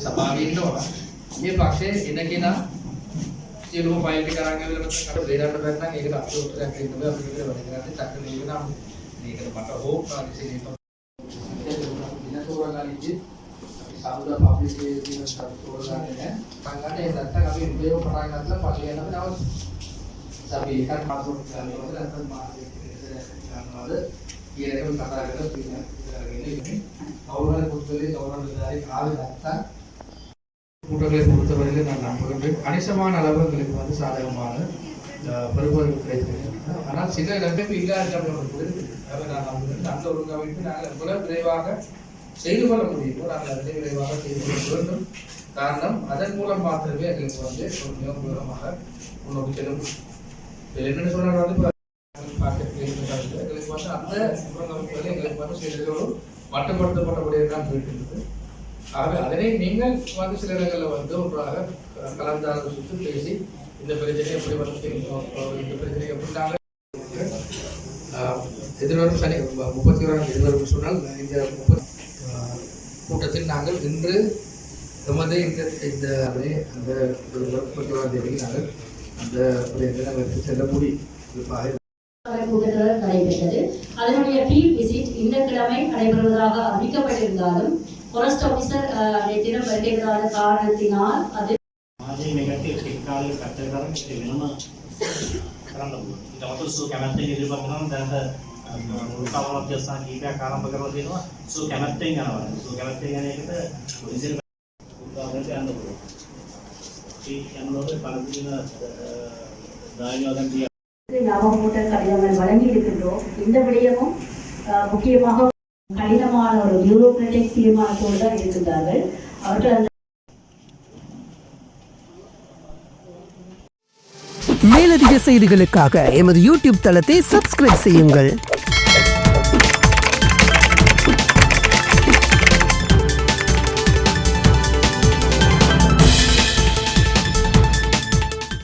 සභාවේ ඉන්නවා. මේ පක්ෂයේ එන කෙනා සියලුම ෆයිල් ටික අරන් ඇවිල්ලා මට බේරන්න බැරි නම් ඒකට අපිට උත්තරයක් දෙන්න බෑ. අපි විතර වැඩ කරන්නේ චක්‍ර නේද නම් මේකට මට හෝප් ආදිසේ ඉනතෝරගානිච්චි සාමුදා පබ්ලිසිටි කියන තෝරගන්නේ සංගঠনයේ නැත්තම් අපි විඩියෝ පටන් ගන්නලා පස්සේ යනකොට අපි එකක් මාසොත් ගන්නවද නැත්නම් මාසෙක ගන්නවද කියන එක කතා කරලා තියෙනවා. අවුරුද්දේ පුස්තකයේ තෝරන ආවේ නැත්තම් கூட்டங்களை பொறுத்தவரையில் நான் நம்புகின்றேன் கணிசமான அளவுகளுக்கு வந்து சாதகமான பருவங்கள் கிடைத்திருக்கின்றன. ஆனால் சில இடங்களுக்கு இல்லாத நான் நம்புகிறேன். அந்த ஒழுங்கமைப்பு நாங்கள் எவ்வளவு விரைவாக செய்து கொள்ள முடியுமோ நாங்கள் அதை விரைவாக செய்து கொள்ள வேண்டும். காரணம் அதன் மூலம் மாத்திரமே எங்களுக்கு வந்து ஒரு மிக தூரமாக முன்னோக்கி செல்ல முடியும். இதில் என்னென்னு சொன்னால் வந்து எங்களுக்கு வந்து அந்த ஒழுங்கமைப்புகளை எங்களுக்கு வந்து சிலரோடு மட்டுப்படுத்தப்பட்டபடியே தான் போயிட்டு. ஆகவே அதனை நீங்கள் வந்து சில இடங்களில் வந்து ஒன்றாக கலந்தாலோசித்து பேசி இந்த பிரச்சனை எப்படி வந்து இந்த பிரச்சனை எப்படி நாங்கள் எதிர்வரும் சனி 31 எதிர்வரும் சொன்னால் இந்த கூட்டத்தில் நாங்கள் இன்று எமது இந்த அந்த 31ஆம் தேதி நாங்கள் அந்த நாங்கள் செல்ல முடியும். கூட்டத்தொடர் நடைபெற்றது. அதனுடைய ஃபீல்ட் விசிட் இந்த கிழமை நடைபெறுவதாக அறிவிக்கப்பட்டிருந்தாலும் ஃபாரஸ்ட் ஆஃபீஸர் தினம் வருகிறதான காரணத்தினால் அது මාජී මේකට ටික කාලයකට කතා කරන් වෙනම කරන්න පුළුවන්. ඊට අමතරව සෝ කැමැත්තෙන් ඉදිරිපත් කරනවා දැනට මුල්කාම අධ්‍යක්ෂණ කීපයක් ආරම්භ කරලා තියෙනවා. සෝ කැමැත්තෙන් යනවා. සෝ කැමැත්තෙන් යන එකට පොලිසිය උදාහරණයක් යන්න පුළුවන්. ඒ යනකොට පළමුදින දායකයන් දිහා லாபம் கூட்டல் கடிதங்கள் வழங்கி இருக்கின்றோம். இந்த விடயமும் முக்கியமாக கடினமான ஒரு பியூரோக்ராட்டிக் தீர்மானத்தோடு தான் இருக்கின்றார்கள். அவர்கள் அந்த மேலதிக செய்திகளுக்காக எமது யூடியூப் தளத்தை சப்ஸ்கிரைப் செய்யுங்கள்.